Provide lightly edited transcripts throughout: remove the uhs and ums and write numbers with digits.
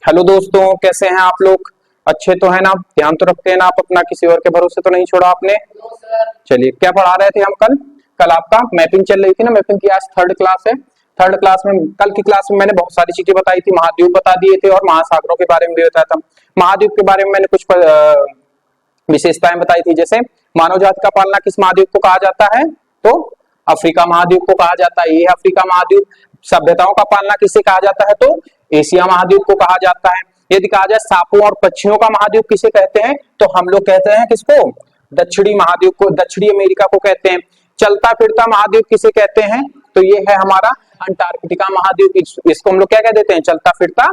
Hello दोस्तों, कैसे हैं आप लोग? अच्छे तो है ना? ध्यान तो रखते हैं ना आप अपना? किसी और के भरोसे तो नहीं छोड़ा आपने? चलिए, क्या पढ़ा रहे थे हम कल? कल आपका मैपिंग चल रही थी ना। मैपिंग की आज थर्ड क्लास है। थर्ड क्लास में कल की क्लास में मैंने बहुत सारी चीजें बताई थी, महाद्वीप बता दिए थे और महासागरों के बारे में भी बताया था। महाद्वीप के बारे में मैंने कुछ विशेषताएं बताई थी, जैसे मानव जाति का पालना किस महाद्वीप को कहा जाता है? तो अफ्रीका महाद्वीप को कहा जाता है। ये अफ्रीका महाद्वीप। सभ्यताओं का पालना किसे कहा जाता है? तो एशिया महाद्वीप को कहा जाता है। यदि कहा जाए सांपों और पक्षियों का महाद्वीप किसे कहते हैं, तो हम लोग कहते हैं किसको? दक्षिणी महाद्वीप को, दक्षिणी अमेरिका को कहते हैं। चलता फिरता महाद्वीप किसे कहते हैं? तो ये है हमारा अंटार्कटिका महाद्वीप। इसको हम लोग क्या कह देते हैं? चलता फिरता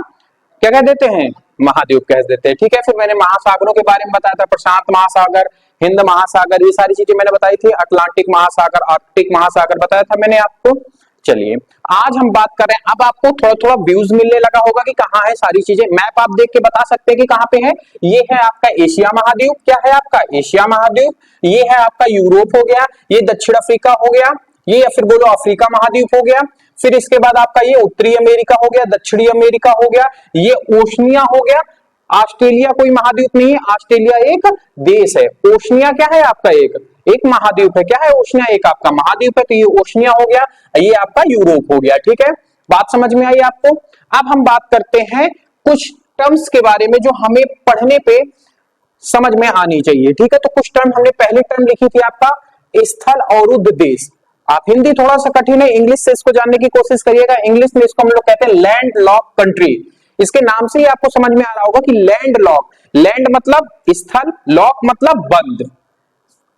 क्या कह देते हैं? महाद्वीप कह देते हैं। ठीक है, फिर मैंने महासागरों के बारे में बताया था। प्रशांत महासागर, हिंद महासागर, ये सारी चीजें मैंने बताई थी। अटलांटिक महासागर, आर्कटिक महासागर बताया था मैंने आपको। चलिए, आज हम बात कर रहे हैं। अब आपको थोड़ा थोड़ा व्यूज मिलने लगा होगा कि कहाँ है सारी चीजें। मैप आप देख के बता सकते हैं कि कहाँ पे है। ये है आपका एशिया महाद्वीप। क्या है आपका? एशिया महाद्वीप। ये है आपका यूरोप हो गया, ये दक्षिण अफ्रीका हो गया, ये या फिर बोलो अफ्रीका महाद्वीप हो गया। फिर इसके बाद आपका ये उत्तरी अमेरिका हो गया, दक्षिणी अमेरिका हो गया, ये ओशनिया हो गया। ऑस्ट्रेलिया कोई महाद्वीप नहीं है, ऑस्ट्रेलिया एक देश है। ओशनिया क्या है आपका? एक महाद्वीप है। क्या है? ओशनिया एक आपका महाद्वीप है। तो ये ओशनिया हो गया, ये आपका यूरोप हो गया। ठीक है, बात समझ में आई आपको? अब हम बात करते हैं कुछ टर्म्स के बारे में जो हमें पढ़ने पे समझ में आनी चाहिए। ठीक है, तो कुछ टर्म हमने पहले टर्म लिखी थी आपका स्थल अवरुद्ध देश। आप हिंदी थोड़ा सा कठिन है, इंग्लिश से इसको जानने की कोशिश करिएगा। इंग्लिश में इसको हम लोग कहते हैं लैंड लॉक कंट्री। इसके नाम से ही आपको समझ में आ रहा होगा कि लैंड लॉक, लैंड मतलब स्थल, लॉक मतलब बंद,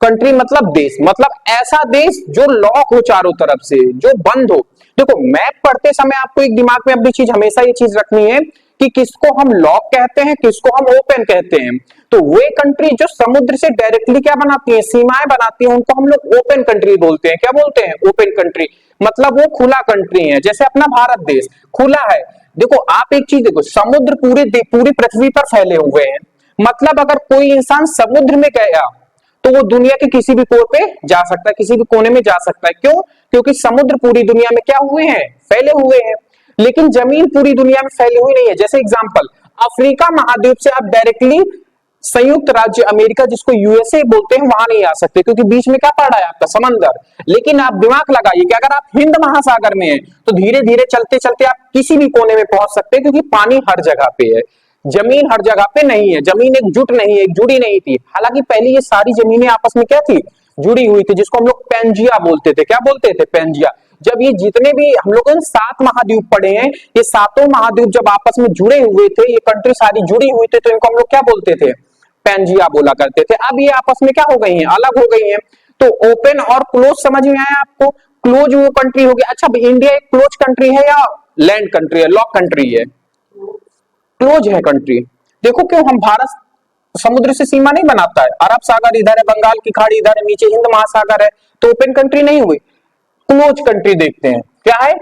कंट्री मतलब देश, मतलब ऐसा देश जो लॉक हो चारों तरफ से, जो बंद हो। देखो, मैप पढ़ते समय आपको एक दिमाग में अपनी चीज हमेशा ये चीज रखनी है कि किसको हम लॉक कहते हैं, किसको हम ओपन कहते हैं। तो वे कंट्री जो समुद्र से डायरेक्टली क्या बनाती है, सीमाएं बनाती है, उनको हम लोग ओपन कंट्री बोलते हैं। क्या बोलते हैं? Open country. मतलब वो खुला कंट्री है। जैसे अपना भारत देश खुला है। देखो, आप एक चीज देखो, समुद्र पूरी पृथ्वी पर फैले हुए हैं। मतलब अगर कोई इंसान समुद्र में गया तो वो दुनिया के किसी भी कोने पे जा सकता है, किसी भी कोने में जा सकता है। क्यों? क्योंकि समुद्र पूरी दुनिया में क्या हुए हैं? फैले हुए हैं। लेकिन जमीन पूरी दुनिया में फैली हुई नहीं है। जैसे एग्जांपल, अफ्रीका महाद्वीप से आप डायरेक्टली संयुक्त राज्य अमेरिका, जिसको यूएसए बोलते हैं, वहां नहीं आ सकते, क्योंकि बीच में क्या पड़ा है आपका? समंदर। लेकिन आप दिमाग लगाइए कि अगर आप हिंद महासागर में हैं तो धीरे धीरे चलते चलते आप किसी भी कोने में पहुंच सकते हैं, क्योंकि पानी हर जगह पे है, जमीन हर जगह पे नहीं है। जमीन एकजुट नहीं है, एक जुड़ी नहीं थी। हालांकि पहले ये सारी जमीनें आपस में क्या थी? जुड़ी हुई थी, जिसको हम लोग पेंजिया बोलते थे। क्या बोलते थे? पेंजिया। जब ये जितने भी हम लोगों ने 7 महाद्वीप पढ़े हैं, ये सातों महाद्वीप जब आपस में जुड़े हुए थे, ये कंट्री सारी जुड़ी हुई थी, तो इनको हम लोग क्या बोलते थे? पेंजिया बोला करते थे। अब ये आपस में क्या हो गई हैं? अलग हो गई हैं। तो ओपन और क्लोज समझ में आया आपको? क्लोज वो कंट्री हो गया। अच्छा, इंडिया एक क्लोज कंट्री है या लैंड कंट्री है, लॉक कंट्री है? क्लोज है कंट्री। देखो क्यों, हम भारत समुद्र से सीमा नहीं बनाता है। अरब सागर इधर है, बंगाल की खाड़ी इधर है, नीचे हिंद महासागर है, तो ओपन कंट्री नहीं हुई, क्लोज कंट्री देखते हैं। क्या है?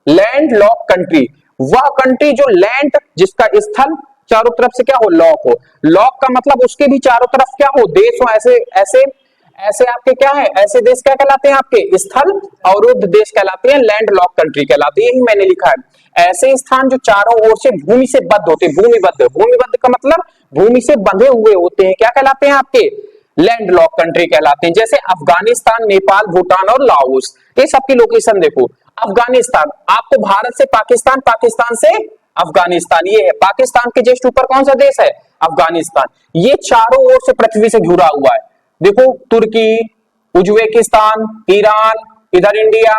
Land lock country. वह कंट्री जो लैंड, जिसका स्थल चारों तरफ से क्या हो? लॉक हो। लॉक का मतलब उसके भी चारों तरफ क्या हो? देश हो। ऐसे ऐसे ऐसे आपके क्या है? ऐसे देश क्या कहलाते हैं आपके? स्थल अवरुद्ध देश कहलाते हैं, लैंड लॉक कंट्री कहलाते हैं। यही मैंने लिखा है। ऐसे स्थान जो चारों ओर से भूमि से बद्ध होते हैं। भूमिबद्ध, भूमिबद्ध का मतलब भूमि से बंधे हुए होते हैं। क्या कहलाते हैं आपके? लैंड लॉक कंट्री कहलाते हैं। जैसे अफगानिस्तान, नेपाल, भूटान और लाओस, ये सबकी लोकेशन देखो। अफगानिस्तान आपको भारत से पाकिस्तान, पाकिस्तान से अफगानिस्तान, ये है। पाकिस्तान के जस्ट ऊपर कौन सा देश है? अफगानिस्तान। ये चारों ओर से पृथ्वी से घिरा हुआ है। देखो, तुर्की, उज्बेकिस्तान, ईरान, इधर इंडिया,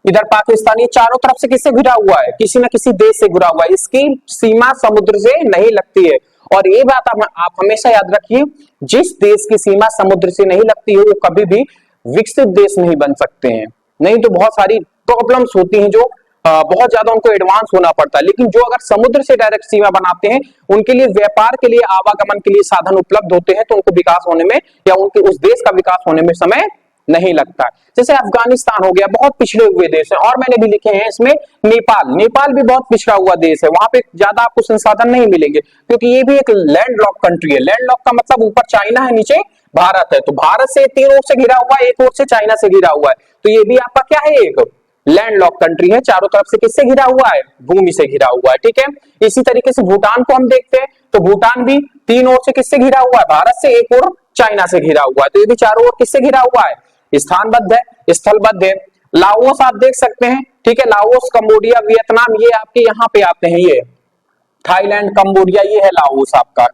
इधर पाकिस्तान, ये चारों तरफ से किससे घिरा हुआ है? किसी न किसी देश से घिरा हुआ है। इसकी सीमा समुद्र से नहीं लगती है। और ये बात आप हमेशा याद रखिए, जिस देश की सीमा समुद्र से नहीं लगती है, वो कभी भी विकसित देश नहीं बन सकते हैं। नहीं तो बहुत सारी प्रॉब्लम्स होती हैं, जो बहुत ज्यादा उनको एडवांस होना पड़ता है। लेकिन जो अगर समुद्र से डायरेक्ट सीमा बनाते हैं, उनके लिए व्यापार के लिए, आवागमन के लिए साधन उपलब्ध होते हैं, तो उनको विकास होने में या उनके उस देश का विकास होने में समय नहीं लगता। जैसे अफगानिस्तान हो गया, बहुत पिछड़े हुए देश है। और मैंने भी लिखे हैं इसमें नेपाल, नेपाल भी बहुत पिछड़ा हुआ देश है। वहां पे ज्यादा आपको संसाधन नहीं मिलेंगे, क्योंकि ये भी एक लैंड लॉक कंट्री है। लैंड लॉक का मतलब ऊपर चाइना है, नीचे भारत है। तो भारत से 3 ओर से घिरा हुआ है, एक ओर से चाइना से घिरा हुआ है। तो ये भी आपका क्या है? एक लैंडलॉक कंट्री है, चारों तरफ से किससे घिरा हुआ है, भूमि से घिरा हुआ है, ठीक है। इसी तरीके से भूटान को हम देखते हैं, तो भूटान भी तीन ओर से किससे घिरा हुआ है, भारत से, एक और चाइना से घिरा हुआ है, तो ये भी चारों ओर किससे घिरा हुआ है, स्थानबद्ध है, स्थलबद्ध है। लाओस आप देख सकते हैं, ठीक है, लाओस, कंबोडिया, वियतनाम, ये आपके यहाँ पे आते हैं, ये थाईलैंड, कंबोडिया, ये है लाओस आपका,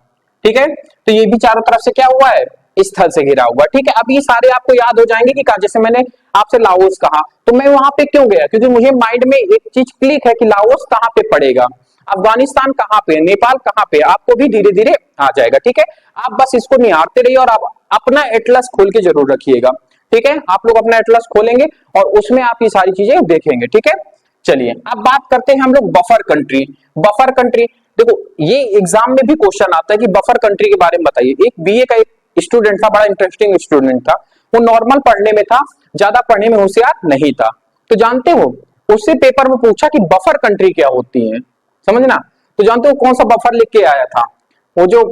ठीक है। तो ये भी चारों तरफ से क्या हुआ है, स्थल से घिरा हुआ, ठीक है। अब ये सारे आपको याद हो जाएंगे कि जैसे मैंने आपसे लाओस कहा, तो मैं वहां पे क्यों गया, क्योंकि मुझे माइंड में एक चीज क्लिक है कि लाओस कहाँ पे पड़ेगा, अफगानिस्तान कहाँ पे, नेपाल कहाँ पे, आपको भी धीरे धीरे आ जाएगा, ठीक है। आप बस इसको निहारते रहिए और आप अपना एटलस खोल के जरूर रखिएगा, ठीक है। आप लोग अपना एटलस खोलेंगे और उसमें आप ये सारी चीजें देखेंगे, ठीक है। चलिए अब बात करते हैं हम लोग बफर कंट्री। बफर कंट्री, देखो ये एग्जाम में भी क्वेश्चन आता है कि बफर कंट्री के बारे में बताइए। एक बीए का एक स्टूडेंट था, बड़ा इंटरेस्टिंग स्टूडेंट था, वो नॉर्मल पढ़ने में था, ज्यादा पढ़ने में होशियार नहीं था, तो जानते हो उससे पेपर में पूछा कि बफर कंट्री क्या होती है, समझना। तो जानते हो कौन सा बफर लिख के आया था, वो जो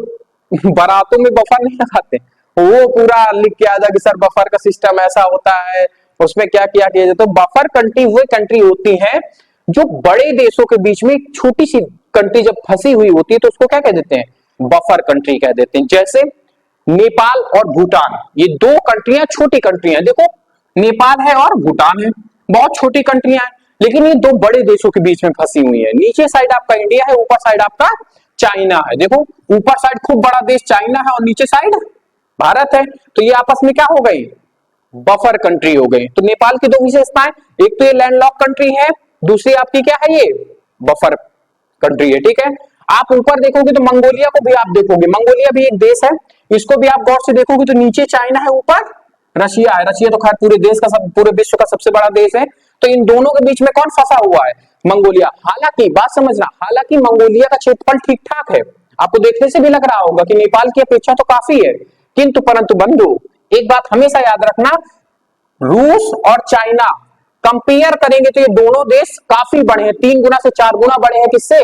बारातों में बफर नहीं लगाते, वो पूरा लिख के आया था कि सर बफर का सिस्टम ऐसा होता है, उसमें क्या किया जाता है। बफर कंट्री वो कंट्री होती है जो बड़े देशों के बीच में एक छोटी सी कंट्री जब फंसी हुई होती है तो उसको क्या कह देते हैं, बफर कंट्री कह देते हैं। जैसे नेपाल और भूटान, ये दो कंट्रियां छोटी कंट्रियां, देखो नेपाल है और भूटान है, बहुत छोटी कंट्रियां हैं, लेकिन ये दो बड़े देशों के बीच में फंसी हुई है। नीचे साइड आपका इंडिया है, ऊपर साइड आपका चाइना है। देखो ऊपर साइड खूब बड़ा देश चाइना है और नीचे साइड भारत है, तो ये आपस में क्या हो गई, बफर कंट्री हो गई। तो नेपाल की दो विशेषताएं, एक तो ये लैंडलॉक कंट्री है, दूसरी आपकी क्या है, ये बफर कंट्री है, ठीक है। आप ऊपर देखोगे तो मंगोलिया को भी आप देखोगे, मंगोलिया भी एक देश है, इसको भी आप गौर से देखोगे तो नीचे चाइना है, ऊपर रशिया है। रशिया तो खैर पूरे देश का पूरे विश्व का सबसे बड़ा देश है, तो इन दोनों के बीच में कौन फंसा हुआ है, मंगोलिया। हालांकि बात समझना, हालांकि मंगोलिया का क्षेत्रफल ठीक ठाक है, आपको देखने से भी लग रहा होगा कि नेपाल की अपेक्षा तो काफी है, किंतु परंतु बंधु एक बात हमेशा याद रखना, रूस और चाइना कंपेयर करेंगे तो ये दोनों देश काफी बड़े हैं, 3 गुना से 4 गुना बड़े हैं, किससे,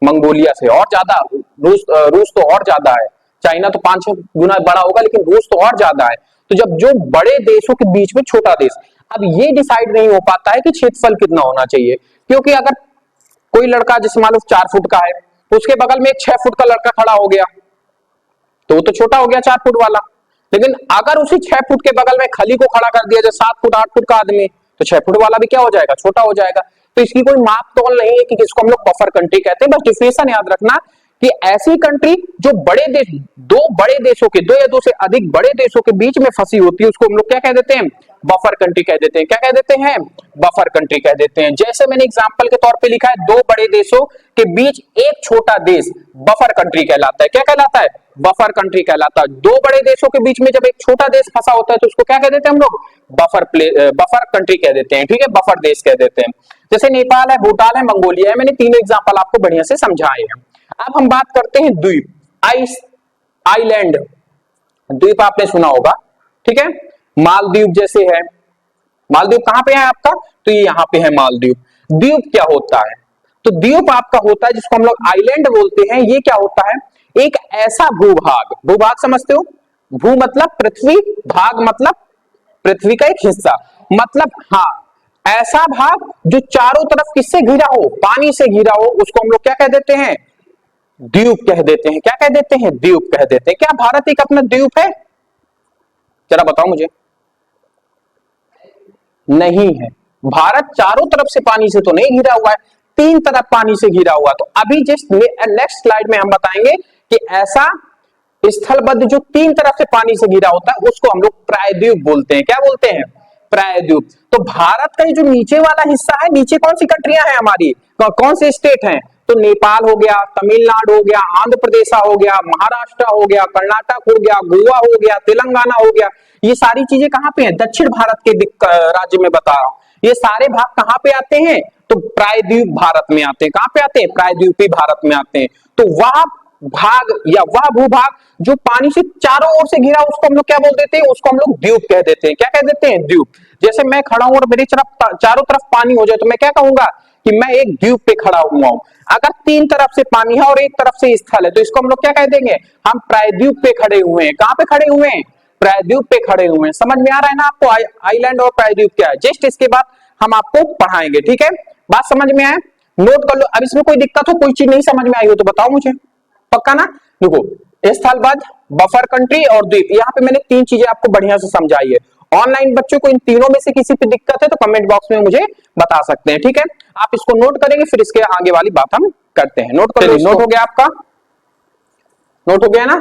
मंगोलिया से, और ज्यादा रूस तो और ज्यादा है, चाइना तो 5-6 गुना बड़ा होगा, लेकिन रूस तो और ज्यादा है। तो जब जो बड़े देशों के बीच में छोटा देश, अब ये डिसाइड नहीं हो पाता है कि क्षेत्रफल कितना होना चाहिए, क्योंकि अगर कोई लड़का जिस मान लो 4 फुट का है, उसके बगल में एक 6 फुट का लड़का खड़ा हो गया, तो वो तो छोटा हो गया 4 फुट वाला। लेकिन अगर उसी 6 फुट के बगल में खली को खड़ा कर दिया जाए 7 फुट 8 फुट का आदमी, तो 6 फुट वाला भी क्या हो जाएगा, छोटा हो जाएगा। तो इसकी कोई माप तौल नहीं है कि किसको हम लोग बफर कंट्री कहते हैं। बस डिफिनेशन याद रखना कि ऐसी कंट्री जो बड़े देश, दो बड़े देशों के, दो या दो से अधिक बड़े देशों के बीच में फंसी होती है, उसको हम लोग क्या कह देते हैं, बफर कंट्री कह देते हैं। क्या कह देते हैं, बफर कंट्री कह देते हैं। जैसे मैंने एग्जांपल के तौर पे लिखा है, दो बड़े देशों के बीच एक छोटा देश बफर कंट्री कहलाता है। क्या कहलाता है, बफर कंट्री कहलाता है। दो बड़े देशों के बीच में जब एक छोटा देश फंसा होता है तो उसको क्या कह देते हैं हम लोग, बफर कंट्री कह देते हैं, ठीक है, बफर देश कह देते हैं। जैसे नेपाल है, भूटान है, मंगोलिया है, मैंने तीनों एग्जांपल आपको बढ़िया से समझाए हैं। अब हम बात करते हैं द्वीप, आइलैंड, द्वीप आपने सुना होगा, ठीक है, मालदीव जैसे है। मालदीव कहां पे है आपका, तो ये यहां पे है मालदीव। द्वीप क्या होता है, तो द्वीप आपका होता है जिसको हम लोग आइलैंड बोलते हैं। ये क्या होता है, एक ऐसा भूभाग, भूभाग समझते हो, भू मतलब पृथ्वी, भाग मतलब पृथ्वी का एक हिस्सा, मतलब हाँ ऐसा भाग जो चारों तरफ किससे घिरा हो, पानी से घिरा हो, उसको हम लोग क्या कह देते हैं, द्वीप कह देते हैं। क्या कह देते हैं, द्वीप कह देते हैं। क्या भारत एक अपना द्वीप है, जरा बताओ मुझे, नहीं है। भारत चारों तरफ से पानी से तो नहीं घिरा हुआ है, 3 तरफ पानी से घिरा हुआ। तो अभी जिस नेक्स्ट स्लाइड में हम बताएंगे कि ऐसा स्थलबद्ध जो 3 तरफ से पानी से घिरा होता है उसको हम लोग प्रायद्वीप बोलते हैं। क्या बोलते हैं, प्रायद्वीप। तो भारत का ये जो नीचे वाला हिस्सा है, नीचे कौन सी कंट्रियां हैं हमारी, कौन से स्टेट हैं, तो नेपाल हो गया, तमिलनाडु हो गया, आंध्र प्रदेश हो गया, महाराष्ट्र हो गया, कर्नाटक हो गया, गोवा हो गया, तेलंगाना हो गया। ये सारी चीजें कहां पे हैं, दक्षिण भारत के राज्य में बता रहा हूं। ये सारे भाग कहां पे आते हैं, तो प्रायद्वीप भारत में आते हैं। कहां पे आते हैं, प्रायद्वीपी भारत में आते हैं। तो वह भाग या वह भूभाग जो पानी से चारों ओर से घिरा, उसको हम लोग क्या बोल देते हैं, उसको हम लोग द्वीप कह देते हैं। क्या कह देते हैं, द्वीप। जैसे मैं खड़ा हूं और मेरी चारों तरफ पानी हो जाए तो मैं क्या कहूंगा कि मैं एक द्वीप पे खड़ा हुआ हूं। अगर 3 तरफ से पानी है और एक तरफ से स्थल है तो इसको हम लोग क्या कह देंगे, हम प्रायद्वीप पे खड़े हुए हैं। कहां पे खड़े हुए हैं, प्रायद्वीप पे खड़े हुए हैं। समझ में आ रहा है ना आपको, आइलैंड और प्रायद्वीप क्या है। जस्ट इसके बाद हम आपको पढ़ाएंगे, ठीक है। बात समझ में आए, नोट कर लो। अब इसमें कोई दिक्कत हो, कोई चीज नहीं समझ में आई हो तो बताओ मुझे, पक्का ना। देखो, स्थलबद्ध, बफर कंट्री और द्वीप, यहाँ पे मैंने तीन चीजें आपको बढ़िया से समझाई है। ऑनलाइन बच्चों को इन तीनों में से किसी पे दिक्कत है तो कमेंट बॉक्स में मुझे बता सकते हैं, ठीक है। आप इसको नोट करेंगे, फिर इसके आगे वाली बात हम करते हैं। नोट कर लो, नोट हो गया आपका, नोट हो गया ना।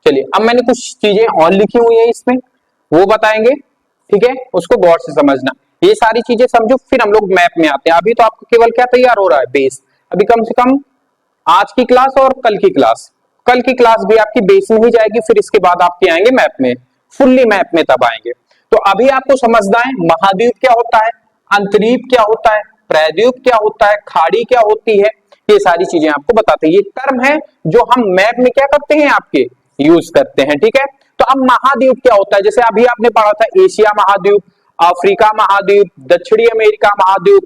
चलिए, अब मैंने कुछ चीजें और लिखी हुई है इसमें, वो बताएंगे, ठीक है। उसको गौर से समझना, ये सारी चीजें समझो, फिर हम लोग मैप में आते हैं। अभी तो आपको केवल क्या तैयार हो रहा है, बेस। अभी कम से कम आज की क्लास और कल की क्लास, कल की क्लास भी आपकी बेस में ही जाएगी, फिर इसके बाद आपके आएंगे मैप में, फुल्ली मैप में तब आएंगे। तो अभी आपको समझना है महाद्वीप क्या होता है, अंतरीप क्या होता है, प्रायद्वीप क्या होता है, खाड़ी क्या होती है, ये सारी चीजें आपको बताते हैं। ये टर्म है जो हम मैप में क्या करते हैं, आपके यूज करते हैं, ठीक है। तो अब महाद्वीप क्या होता है, जैसे अभी आपने पढ़ा था एशिया महाद्वीप, अफ्रीका महाद्वीप, दक्षिणी अमेरिका महाद्वीप,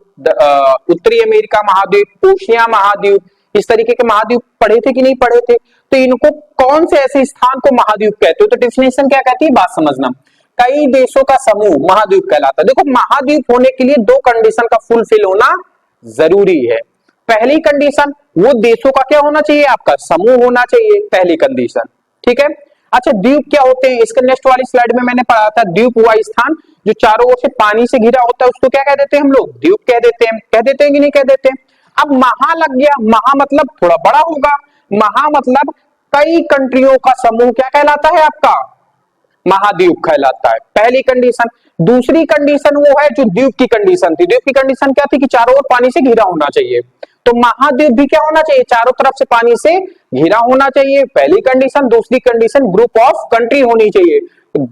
उत्तरी अमेरिका महाद्वीप, ओशिया महाद्वीप, इस तरीके के महाद्वीप पढ़े थे कि नहीं पढ़े थे। तो इनको कौन से ऐसे स्थान को महाद्वीप कहते हो, तो डेफिनेशन क्या कहती है, बात समझना। कई देशों का समूह महाद्वीप कहलाता है। देखो, महाद्वीप होने के लिए दो कंडीशन का फुलफिल होना जरूरी है। पहली कंडीशन, वो देशों का क्या होना चाहिए, आपका समूह होना चाहिए, पहली कंडीशन, ठीक है। अच्छा, द्वीप क्या होते हैं, इसके नेक्स्ट वाली स्लाइड में मैंने पढ़ा था, द्वीप हुआ स्थान जो चारों ओर से पानी से घिरा होता है, उसको क्या कह देते हैं हम लोग, द्वीप कह देते हैं। कह देते हैं कि नहीं कह देते हैं। अब महा लग गया, महा मतलब थोड़ा बड़ा होगा, महा मतलब कई कंट्रियों का समूह क्या कहलाता है, आपका महाद्वीप कहलाता है, पहली कंडीशन। दूसरी कंडीशन वो है जो द्वीप की कंडीशन थी। द्वीप की कंडीशन क्या थी, कि चारों ओर पानी से घिरा होना चाहिए। तो महाद्वीप भी क्या होना चाहिए, चारों तरफ से पानी से घिरा होना चाहिए, पहली कंडीशन। दूसरी कंडीशन, ग्रुप ऑफ कंट्री होनी चाहिए,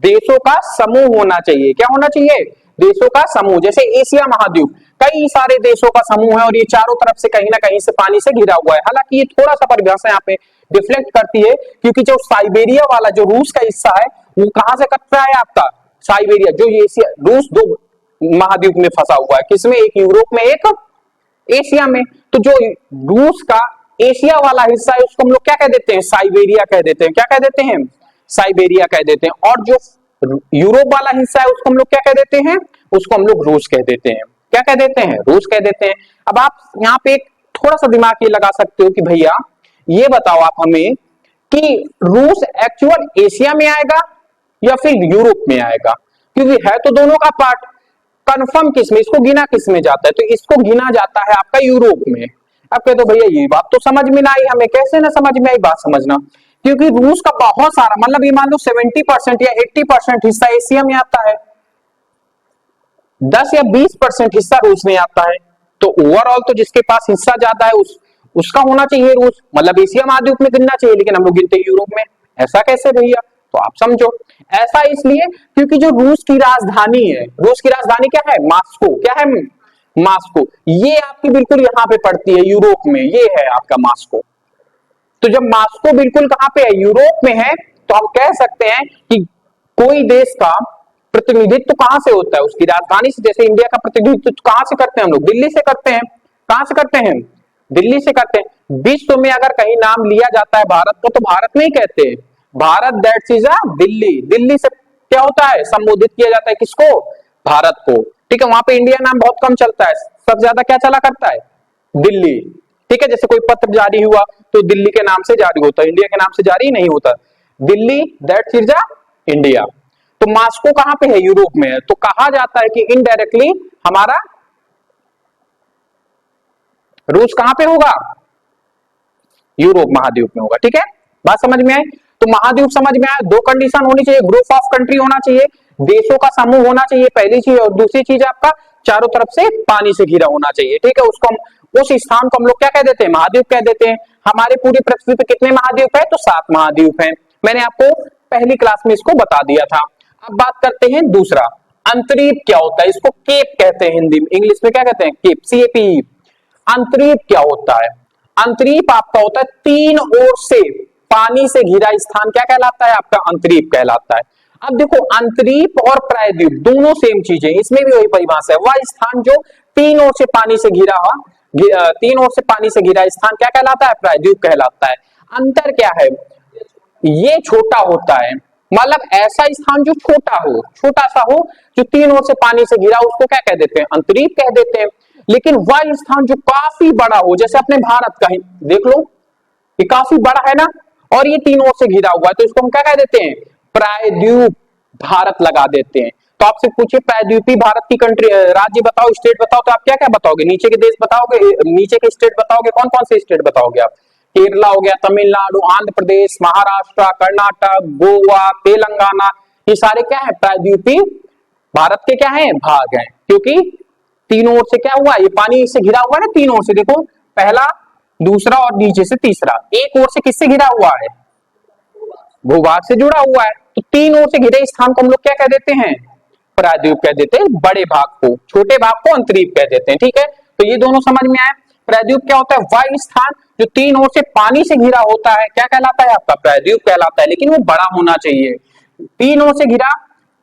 देशों का समूह होना चाहिए। क्या होना चाहिए, देशों का समूह। जैसे एशिया महाद्वीप कई सारे देशों का समूह है और ये चारों तरफ से कहीं ना कहीं से पानी से घिरा हुआ है। हालांकि ये थोड़ा सा परिभाषा यहाँ पे डिफ्लेक्ट करती है, क्योंकि जो साइबेरिया वाला जो रूस का हिस्सा है वो कहां से कटता है, आपका साइबेरिया, जो ये एशिया, रूस दो महाद्वीप में फंसा हुआ है, किसमें, एक यूरोप में, एक एशिया में। तो जो रूस का एशिया वाला हिस्सा है उसको हम लोग क्या कह देते हैं, साइबेरिया कह देते हैं। क्या कह देते हैं, साइबेरिया कह देते हैं। और जो यूरोप वाला हिस्सा है उसको हम लोग क्या कह देते हैं, उसको हम लोग रूस कह देते हैं। क्या कह देते हैं, रूस कह देते हैं। अब आप यहाँ पे थोड़ा सा दिमाग ये लगा सकते हो कि भैया ये बताओ आप हमें कि रूस एक्चुअल एशिया में आएगा या फिर यूरोप में आएगा, क्योंकि है तो दोनों का पार्ट। कंफर्म किस में, इसको गिना किस में जाता है, तो इसको गिना जाता है आपका यूरोप में। अब कहते हो भैया ये बात तो समझ में ना आई हमें, कैसे ना समझ में आई, बात समझना। क्योंकि रूस का बहुत सारा, मतलब ये मान लो 70% या 80% हिस्सा एशिया में आता है, 10 या 20% हिस्सा रूस में आता है। तो ओवरऑल तो जिसके पास हिस्सा ज्यादा है उसका होना चाहिए रूस, मतलब एशिया महाद्वीप में गिनना चाहिए, लेकिन हम लोग गिनते यूरोप में। ऐसा कैसे भैया, तो आप समझो। ऐसा इसलिए क्योंकि जो रूस की राजधानी है, रूस की राजधानी क्या है, मॉस्को। क्या है, मॉस्को। ये आपकी बिल्कुल यहाँ पे पड़ती है, यूरोप में, ये है आपका मॉस्को। तो जब मॉस्को बिल्कुल कहां पे है, यूरोप में है, तो हम कह सकते हैं कि कोई देश का प्रतिनिधित्व कहां से होता है, उसकी राजधानी से। जैसे इंडिया का प्रतिनिधित्व कहां से करते हैं हम लोग, दिल्ली से करते हैं। कहां से करते हैं, दिल्ली से करते हैं। विश्व में अगर कहीं नाम लिया जाता है भारत का, तो भारत में ही कहते हैं, Bharat that's is a Delhi. Delhi से क्या होता है, संबोधित किया जाता है किसको, भारत को, ठीक है। वहां पे इंडिया नाम बहुत कम चलता है, सबसे ज्यादा क्या चला करता है, दिल्ली, ठीक है। जैसे कोई पत्र जारी हुआ तो दिल्ली के नाम से जारी होता है, इंडिया के नाम से जारी नहीं होता। Delhi that's is a India. तो मॉस्को कहां पे है, यूरोप में है। तो कहा जाता है कि इनडायरेक्टली हमारा रूस कहां पे होगा, यूरोप महाद्वीप में होगा, ठीक है। बात समझ में आई। तो महाद्वीप समझ में आया, दो कंडीशन होनी चाहिए, ग्रुप ऑफ कंट्री होना चाहिए, देशों का समूह होना चाहिए, पहली चीज। और दूसरी चीज आपका चारों तरफ से पानी से घिरा होना चाहिए, ठीक है। उसको हम, उस स्थान को हम लोग क्या कह देते हैं, महाद्वीप कह देते हैं। हमारे पूरी पृथ्वी पे कितने महाद्वीप है, तो 7 महाद्वीप हैं। मैंने आपको पहली क्लास में इसको बता दिया था। अब बात करते हैं दूसरा, अंतरीप क्या होता है, इसको केप कहते हैं हिंदी में, इंग्लिश में क्या कहते हैं, केप, CAPE। अंतरीप क्या होता है, अंतरीप आपका होता है तीन ओर से पानी से घिरा स्थान, क्या कहलाता है, आपका अंतरीप कहलाता है। अब देखो, अंतरीप और प्रायद्वीप दोनों सेम चीजें, इसमें भी वही परिभाषा है। वह स्थान जो तीन ओर से पानी से घिरा हुआ, तीन ओर से पानी से घिरा स्थान क्या कहलाता है, प्रायद्वीप कहलाता है। अंतर क्या है, ये छोटा होता है, मतलब ऐसा स्थान जो छोटा हो, छोटा सा हो, जो तीन ओर से पानी से घिरा, उसको क्या कह देते हैं? अंतरीप कह देते हैं। लेकिन वह स्थान जो काफी बड़ा हो, जैसे अपने भारत का ही देख लो, ये काफी बड़ा है ना, और ये तीन ओर से घिरा हुआ है, तो इसको हम क्या कह देते हैं? प्रायद्वीप भारत लगा देते हैं। तो आपसे पूछिए प्रायद्वीपीय भारत की कंट्री, राज्य बताओ, स्टेट बताओ, तो आप क्या क्या बताओगे? नीचे के देश बताओगे, नीचे के स्टेट बताओगे, कौन कौन से स्टेट बताओगे आप? केरला हो गया, तमिलनाडु, आंध्र प्रदेश, महाराष्ट्र, कर्नाटक, गोवा, तेलंगाना, ये सारे क्या है? प्रायद्वीपीय भारत के क्या है? भाग हैं, क्योंकि तीनों ओर से क्या हुआ? ये पानी से घिरा हुआ है ना तीनों ओर से, देखो पहला, दूसरा और नीचे से तीसरा, एक ओर से किससे घिरा हुआ है? भूभाग से जुड़ा हुआ है। तो तीन ओर से घिरे स्थान को हम लोग क्या कह देते हैं? प्रायद्वीप कह देते हैं। बड़े भाग को, छोटे भाग को अंतरीप कह देते हैं। ठीक है, तो ये दोनों समझ में आए। प्रायद्वीप क्या होता है? वह स्थान जो तीन ओर से पानी से घिरा होता है, क्या कहलाता है आपका? प्रायद्वीप कहलाता है। लेकिन वो बड़ा होना चाहिए। तीन ओर से घिरा,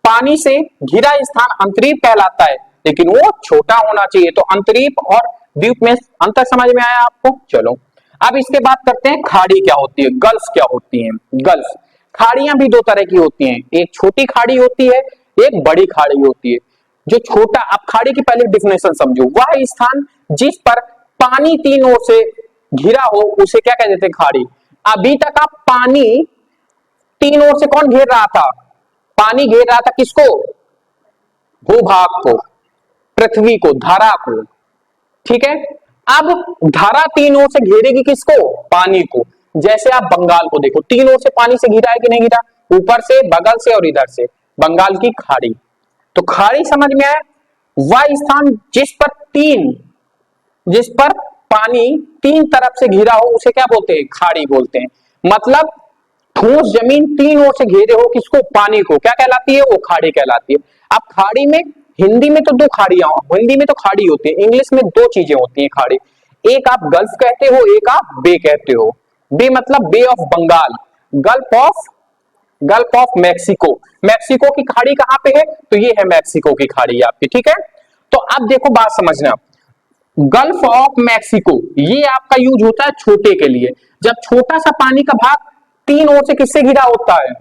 पानी से घिरा स्थान अंतरीप कहलाता है, लेकिन वो छोटा होना चाहिए। तो अंतरीप और द्वीप में अंतर समझ में आया आपको? चलो अब इसके बाद करते हैं खाड़ी क्या होती है, गल्फ क्या होती है। गल्फ, खाड़ियां भी दो तरह की होती हैं, एक छोटी खाड़ी होती है, एक बड़ी खाड़ी होती है। जो छोटा, अब खाड़ी की पहले डिफिनेशन समझो। वह स्थान जिस पर पानी तीन ओर से घिरा हो, उसे क्या कह देते हैं? खाड़ी। अभी तक आप पानी तीन ओर से कौन घेर रहा था? पानी घेर रहा था किसको? भूभाग को, पृथ्वी को, धरा को। ठीक है, अब धरा तीन ओर से घेरेगी किसको? पानी को। जैसे आप बंगाल को देखो, तीन ओर से पानी से घिरा है कि नहीं घिरा? ऊपर से, बगल से और इधर से, बंगाल की खाड़ी। तो खाड़ी समझ में आया? वह स्थान जिस पर पानी तीन तरफ से घिरा हो, उसे क्या बोलते हैं? खाड़ी बोलते हैं। मतलब ठोस जमीन तीन ओर से घेरे हो किसको? पानी को, क्या कहलाती है? वो खाड़ी कहलाती है। अब खाड़ी में, हिंदी में तो दो खाड़ियां, हिंदी में तो खाड़ी होती है, इंग्लिश में दो चीजें होती हैं खाड़ी। एक आप गल्फ कहते हो, एक आप बे कहते हो। बे मतलब bay of Bengal, gulf of Mexico. Mexico की खाड़ी कहां पे है? तो ये है मैक्सिको की खाड़ी आपकी। ठीक है, तो अब देखो बात समझना, गल्फ ऑफ मैक्सिको ये आपका यूज होता है छोटे के लिए, जब छोटा सा पानी का भाग तीन ओर से किससे घिरा होता है?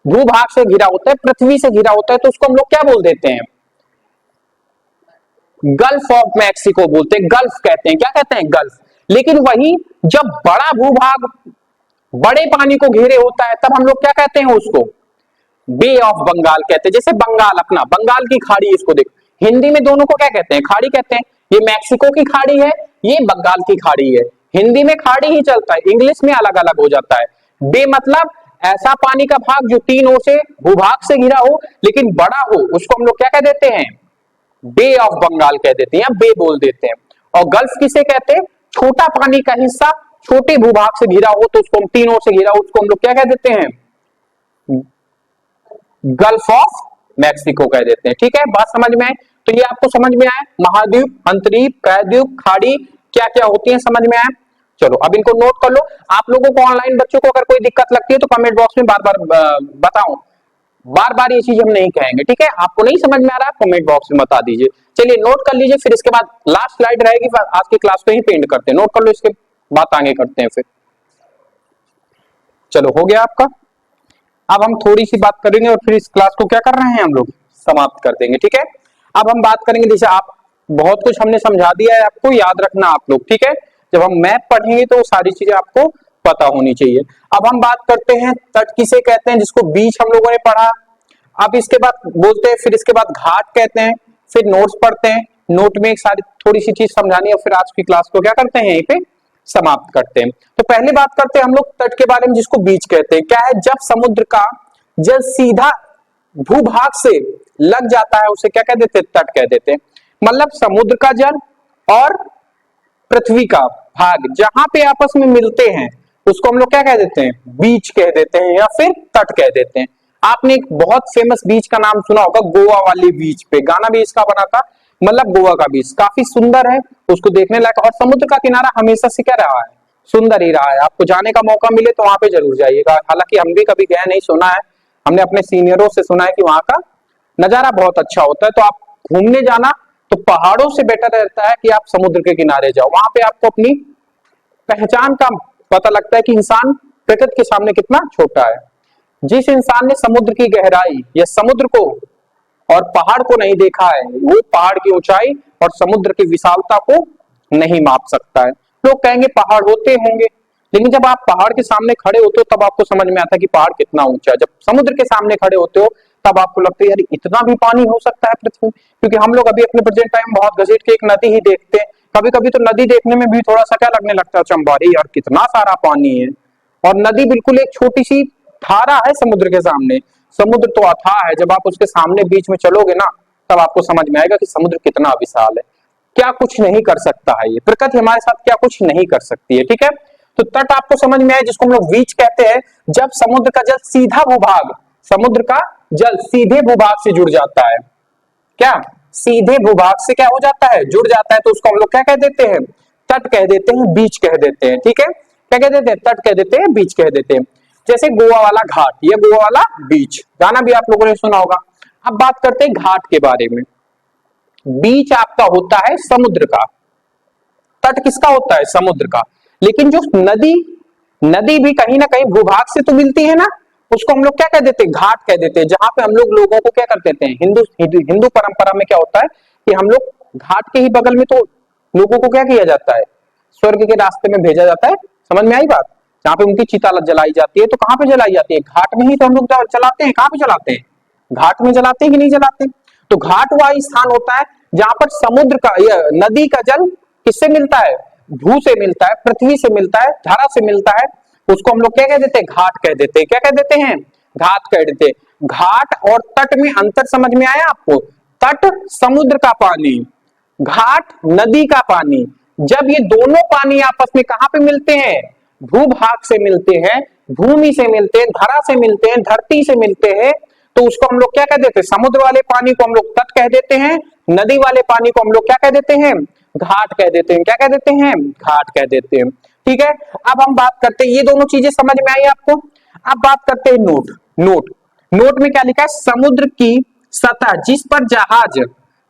भूभाग से घिरा होता है, पृथ्वी से घिरा होता है, तो उसको हम लोग क्या बोल देते हैं? गल्फ ऑफ मैक्सिको बोलते हैं, गल्फ कहते हैं। क्या कहते हैं? गल्फ। लेकिन वही जब बड़ा भूभाग बड़े पानी को घेरे होता है, तब हम लोग क्या कहते हैं उसको? बे ऑफ बंगाल कहते हैं। जैसे बंगाल, अपना बंगाल की खाड़ी, इसको देखो, हिंदी में दोनों को क्या कहते हैं? खाड़ी कहते हैं। ये मैक्सिको की खाड़ी है, ये बंगाल की खाड़ी है। हिंदी में खाड़ी ही चलता है, इंग्लिश में अलग अलग हो जाता है। बे मतलब ऐसा पानी का भाग जो तीन ओर से भूभाग से घिरा हो लेकिन बड़ा हो, उसको हम लोग क्या कह देते हैं? बे ऑफ बंगाल कह देते हैं या बे बोल देते हैं। और गल्फ किसे कहते हैं? छोटा पानी का हिस्सा छोटे भूभाग से घिरा हो, तो उसको हम तीन ओर से घिरा हो, उसको हम लोग क्या कह देते हैं? गल्फ ऑफ मैक्सिको कह देते हैं। ठीक है, बात समझ में आए? तो ये आपको समझ में आया, महाद्वीप, अंतरीप, प्रायद्वीप, खाड़ी क्या क्या होती है, समझ में आया? चलो अब इनको नोट कर लो। आप लोगों को, ऑनलाइन बच्चों को अगर कोई दिक्कत लगती है तो कमेंट बॉक्स में बार बार बताऊं, बार बार ये चीज हम नहीं कहेंगे। ठीक है, आपको नहीं समझ में आ रहा, कमेंट बॉक्स में बता दीजिए। चलिए नोट कर लीजिए, फिर इसके बाद लास्ट स्लाइड रहेगी, आज की क्लास को ही पेंड करते हैं। नोट कर लो, इसके बात आगे करते हैं फिर। चलो हो गया आपका। अब हम थोड़ी सी बात करेंगे और फिर इस क्लास को क्या कर रहे हैं हम लोग? समाप्त कर देंगे। ठीक है, अब हम बात करेंगे, जैसे आप बहुत कुछ हमने समझा दिया है, आपको याद रखना आप लोग। ठीक है, जब हम मैप पढ़ेंगे तो सारी चीजें आपको पता होनी चाहिए। अब हम बात करते हैं तट किसे कहते हैं, जिसको बीच हम लोगों ने पढ़ा। अब इसके बाद बोलते हैं, फिर इसके बाद घाट कहते हैं, फिर नोट्स पढ़ते हैं। नोट में एक सारी थोड़ी सी चीज समझानी है, फिर आज की क्लास को क्या करते हैं? यहीं पे समाप्त करते हैं। तो पहले बात करते हैं हम लोग तट के बारे में, जिसको बीच कहते हैं। क्या है? जब समुद्र का जल सीधा भूभाग से लग जाता है, उसे क्या कह देते हैं? तट कह देते हैं। मतलब समुद्र का जल और पृथ्वी का भाग जहां पे आपस में मिलते हैं, उसको हम लोग क्या कह देते हैं? बीच कह देते हैं या फिर तट कह देते हैं। आपने एक बहुत फेमस बीच का नाम सुना होगा, गोवा वाली बीच पे गाना भी इसका बना था। मतलब गोवा का बीच काफी सुंदर है, उसको देखने लायक, और समुद्र का किनारा हमेशा से क्या रहा है? सुंदर ही रहा है। आपको जाने का मौका मिले तो वहां पे जरूर जाइएगा। हालांकि हम भी कभी गए नहीं, सुना है, हमने अपने सीनियरों से सुना है कि वहां का नजारा बहुत अच्छा होता है। तो आप घूमने जाना तो पहाड़ों से बेटर रहता है कि आप समुद्र के किनारे जाओ। वहां पे आपको अपनी पहचान का पता लगता है कि इंसान प्रकृति के सामने कितना छोटा है। जिस इंसान ने समुद्र की गहराई या समुद्र को और पहाड़ को नहीं देखा है, वो पहाड़ की ऊंचाई और समुद्र की विशालता को नहीं माप सकता है। लोग कहेंगे पहाड़ होते होंगे, लेकिन जब आप पहाड़ के सामने खड़े होते हो तब आपको समझ में आता है कि पहाड़ कितना ऊंचा है। जब समुद्र के सामने खड़े होते हो तब आपको लगता है यार इतना भी पानी हो सकता है पृथ्वी में। क्योंकि हम लोग अभी अपने प्रेजेंट टाइम बहुत घसीट के एक नदी ही देखते हैं, कभी कभी तो नदी देखने में भी थोड़ा सा क्या लगने लगता है, चंबारी यार कितना सारा पानी है। और नदी बिल्कुल एक छोटी सी धारा है समुद्र के सामने। समुद्र तो अथाह है, जब आप उसके सामने बीच में चलोगे ना तब आपको समझ में आएगा कि समुद्र कितना विशाल है। क्या कुछ नहीं कर सकता है ये प्रकृति हमारे साथ, क्या कुछ नहीं कर सकती है। ठीक है, तो तट आपको समझ में आए, जिसको हम लोग बीच कहते हैं। जब समुद्र का जल सीधा भूभाग, समुद्र का जल सीधे भूभाग से जुड़ जाता है, क्या सीधे भूभाग से क्या हो जाता है, जुड़ जाता है, तो उसको हम लोग क्या कह देते हैं, तट कह देते हैं, बीच कह देते हैं। ठीक है, क्या कह देते हैं, तट कह देते हैं, बीच कह देते हैं। जैसे गोवा वाला घाट, ये गोवा वाला बीच, गाना भी आप लोगों ने सुना होगा। अब बात करते हैं घाट के बारे में। बीच आपका होता है समुद्र का, तट किसका होता है, समुद्र का। लेकिन जो नदी, नदी भी कहीं ना कहीं भूभाग से तो मिलती है ना, उसको हम लोग क्या कह देते हैं, घाट कह देते हैं। जहां पे हम लोग लोगों को क्या कर देते हैं, हिंदू परंपरा में क्या होता है कि हम लोग घाट के ही बगल में तो लोगों को क्या किया जाता है, स्वर्ग के रास्ते में भेजा जाता है। समझ में आई बात, जहां पे उनकी चिता जलाई जाती है, तो कहां पे जलाई जाती है, घाट में ही तो हम लोग जलाते हैं। कहां पे जलाते हैं, घाट में जलाते हैं कि नहीं जलाते। तो घाट वही स्थान होता है जहां पर समुद्र का या नदी का जल किससे मिलता है, भू से मिलता है, पृथ्वी से मिलता है, धारा से मिलता है। उसको हम लोग क्या कह देते हैं, घाट कह देते हैं। क्या कह देते हैं, घाट कह देते हैं। घाट और तट में अंतर समझ में आया आपको। तट समुद्र का पानी, घाट नदी का पानी। जब ये दोनों पानी आपस में कहां पे मिलते हैं, भूभाग से मिलते हैं, भूमि से मिलते हैं, धरा से मिलते हैं, धरती से मिलते हैं, तो उसको हम लोग क्या कह देते हैं, समुद्र वाले पानी को हम लोग तट कह देते हैं, नदी वाले पानी को हम लोग क्या कह देते हैं, घाट कह देते हैं। क्या कह देते हैं, घाट कह देते हैं। ठीक है, अब हम बात करते हैं, ये दोनों चीजें समझ में आई आपको। अब बात करते हैं नोट। नोट, नोट में क्या लिखा है, समुद्र की सतह जिस पर जहाज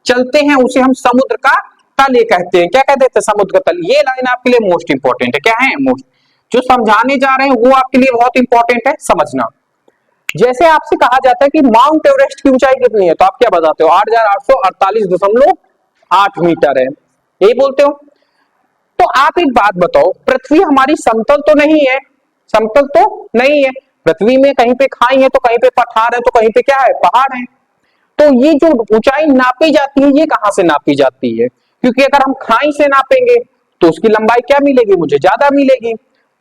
चलते हैं उसे हम समुद्र का तल ये कहते हैं। क्या कह देते हैं, समुद्र का तल। ये लाइन आपके लिए मोस्ट इंपॉर्टेंट है। क्या है, मोस्ट, जो समझाने जा रहे हैं वो आपके लिए बहुत इंपॉर्टेंट है, समझना। जैसे आपसे कहा जाता है कि माउंट एवरेस्ट की ऊंचाई कितनी है, तो आप क्या बताते हो, 8,848.8 मीटर है, यही बोलते हो। तो आप एक बात बताओ, पृथ्वी हमारी समतल तो नहीं है, समतल तो नहीं है। पृथ्वी में कहीं पे खाई है, तो कहीं पे पठार है, तो कहीं पे क्या है, पहाड़ है। तो ये जो ऊंचाई नापी जाती है, ये कहां से नापी जाती है, क्योंकि अगर हम खाई से नापेंगे तो उसकी लंबाई क्या मिलेगी, मुझे ज्यादा मिलेगी।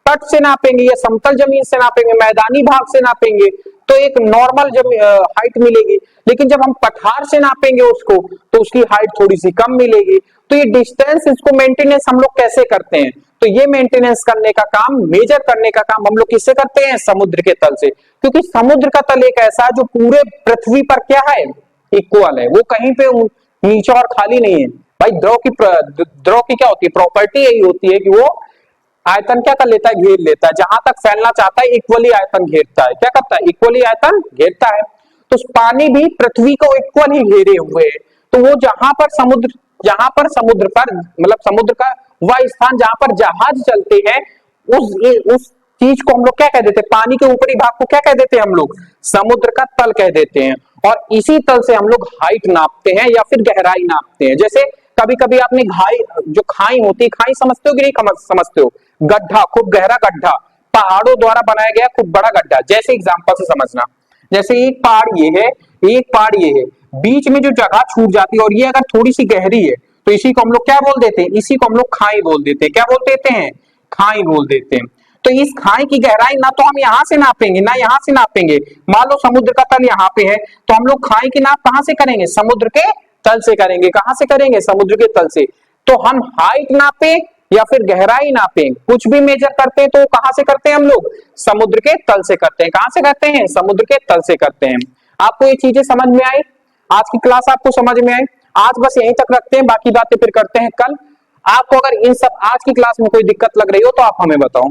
तट से नापेंगे या समतल जमीन से नापेंगे, मैदानी भाग से नापेंगे, तो एक नॉर्मल हाइट मिलेगी। लेकिन जब हम पठार से नापेंगे उसको, तो उसकी हाइट थोड़ी सी कम मिलेगी। तो ये डिस्टेंस, इसको मेंटेनेंस हम लोग कैसे करते हैं, तो ये मेंटेनेंस करने का काम, मेजर करने का काम हम लोग किससे करते हैं, समुद्र के तल से। क्योंकि समुद्र का तल एक ऐसा जो पूरे पृथ्वी पर क्या है, इक्वल है, वो कहीं पे नीचा और खाली नहीं है। भाई द्रव की क्या होती है, प्रॉपर्टी यही होती है कि वो आयतन क्या कर लेता है, घेर लेता है। जहां तक फैलना चाहता है इक्वली आयतन घेरता है। क्या करता है, इक्वली आयतन घेरता है। तो पानी भी पृथ्वी को इक्वल ही घेरे हुए है। तो वो जहां पर समुद्र पर मतलब समुद्र का वह स्थान जहां पर जहाज चलते हैं, उस चीज को हम लोग क्या कह देते हैं, पानी के ऊपरी भाग को क्या कह देते हैं हम लोग, समुद्र का तल कह देते हैं। और इसी तल से हम लोग हाइट नापते हैं या फिर गहराई नापते हैं। जैसे कभी कभी आपने जो खाई होती है, खाई समझते हो कि नहीं समझते हो, गड्ढा, खूब गहरा गड्ढा, पहाड़ों द्वारा बनाया गया खूब बड़ा गड्ढा। जैसे एग्जांपल से समझना, जैसे एक पहाड़ ये है, एक पहाड़ ये है, बीच में जो जगह छूट जाती है और ये अगर थोड़ी सी गहरी है, तो इसी को हम लोग क्या बोल देते हैं, इसी को हम लोग खाई बोल देते हैं। क्या बोल देते हैं, खाई बोल देते हैं। तो इस खाई की गहराई ना तो हम यहां से नापेंगे ना यहां से नापेंगे। मान लो समुद्र का तल यहाँ पे है, तो हम लोग खाई की नाप कहां से करेंगे, समुद्र के तल से करेंगे। कहां से करेंगे, समुद्र के तल से। तो हम हाइट नापे या फिर गहराई नापे, कुछ भी मेजर करते हैं तो कहां से करते हैं हम लोग, समुद्र के तल से करते हैं। कहां से करते हैं, समुद्र के तल से करते हैं। आपको ये चीजें समझ में आई, आज की क्लास आपको समझ में आई। आज बस यहीं तक रखते हैं, बाकी बातें फिर करते हैं कल। आपको अगर इन सब आज की क्लास में कोई दिक्कत लग रही हो तो आप हमें बताओ,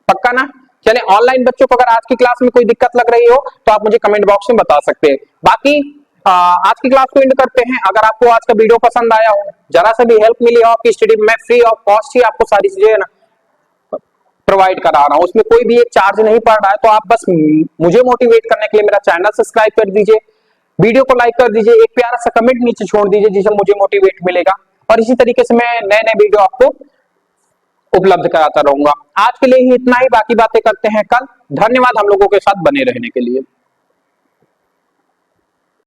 पक्का ना। चले, ऑनलाइन बच्चों को अगर आज की क्लास में कोई दिक्कत लग रही हो तो आप मुझे कमेंट बॉक्स में बता सकते हैं। बाकी आज की क्लास को एंड करते हैं। अगर आपको आज का वीडियो पसंद आया हो, जरा सा भी हेल्प मिली हो आपकी स्टडी में, मैं फ्री ऑफ कॉस्ट ही आपको सारी चीजें ना प्रोवाइड करा रहा हूं, उसमें कोई भी एक चार्ज नहीं पड़ रहा है। तो आप बस मुझे मोटिवेट करने के लिए मेरा चैनल सब्सक्राइब कर दीजिए, वीडियो को लाइक कर दीजिए, एक प्यारा सा कमेंट नीचे छोड़ दीजिए जिससे मुझे मोटिवेट मिलेगा, और इसी तरीके से मैं नए नए वीडियो आपको उपलब्ध कराता रहूंगा। आज के लिए ही इतना ही, बाकी बातें करते हैं कल। धन्यवाद हम लोगों के साथ बने रहने के लिए।